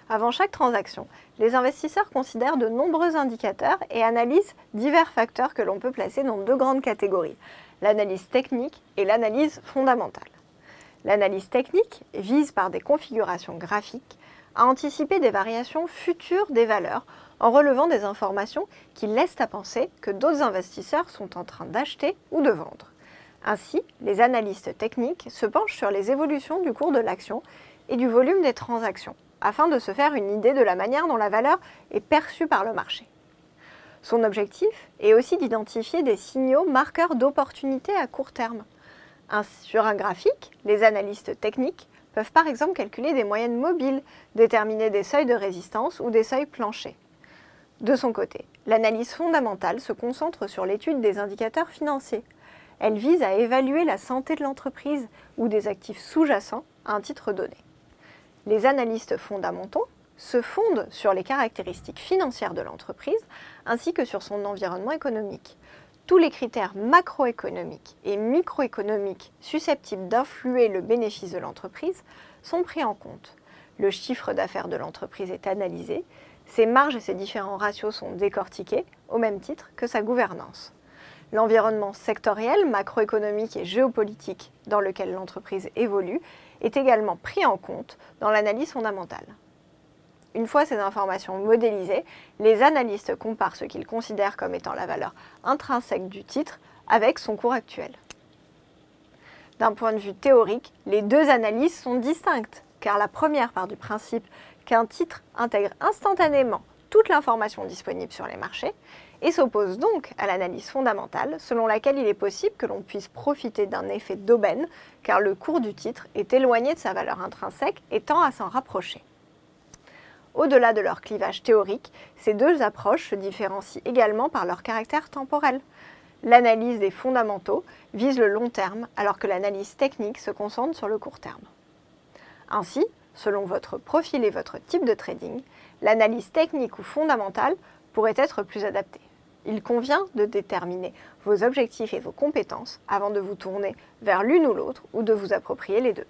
Avant chaque transaction, les investisseurs considèrent de nombreux indicateurs et analysent divers facteurs que l'on peut placer dans deux grandes catégories, l'analyse technique et l'analyse fondamentale. L'analyse technique vise par des configurations graphiques à anticiper des variations futures des valeurs en relevant des informations qui laissent à penser que d'autres investisseurs sont en train d'acheter ou de vendre. Ainsi, les analystes techniques se penchent sur les évolutions du cours de l'action et du volume des transactions, afin de se faire une idée de la manière dont la valeur est perçue par le marché. Son objectif est aussi d'identifier des signaux marqueurs d'opportunité à court terme. Sur un graphique, les analystes techniques peuvent par exemple calculer des moyennes mobiles, déterminer des seuils de résistance ou des seuils planchers. De son côté, l'analyse fondamentale se concentre sur l'étude des indicateurs financiers. Elle vise à évaluer la santé de l'entreprise ou des actifs sous-jacents à un titre donné. Les analystes fondamentaux se fondent sur les caractéristiques financières de l'entreprise ainsi que sur son environnement économique. Tous les critères macroéconomiques et microéconomiques susceptibles d'influer le bénéfice de l'entreprise sont pris en compte. Le chiffre d'affaires de l'entreprise est analysé, ses marges et ses différents ratios sont décortiqués au même titre que sa gouvernance. L'environnement sectoriel, macroéconomique et géopolitique dans lequel l'entreprise évolue est également pris en compte dans l'analyse fondamentale. Une fois ces informations modélisées, les analystes comparent ce qu'ils considèrent comme étant la valeur intrinsèque du titre avec son cours actuel. D'un point de vue théorique, les deux analyses sont distinctes, car la première part du principe qu'un titre intègre instantanément toute l'information disponible sur les marchés et s'oppose donc à l'analyse fondamentale selon laquelle il est possible que l'on puisse profiter d'un effet d'aubaine car le cours du titre est éloigné de sa valeur intrinsèque et tend à s'en rapprocher. Au-delà de leur clivage théorique, ces deux approches se différencient également par leur caractère temporel. L'analyse des fondamentaux vise le long terme alors que l'analyse technique se concentre sur le court terme. Ainsi, selon votre profil et votre type de trading, l'analyse technique ou fondamentale pourrait être plus adaptée. Il convient de déterminer vos objectifs et vos compétences avant de vous tourner vers l'une ou l'autre ou de vous approprier les deux.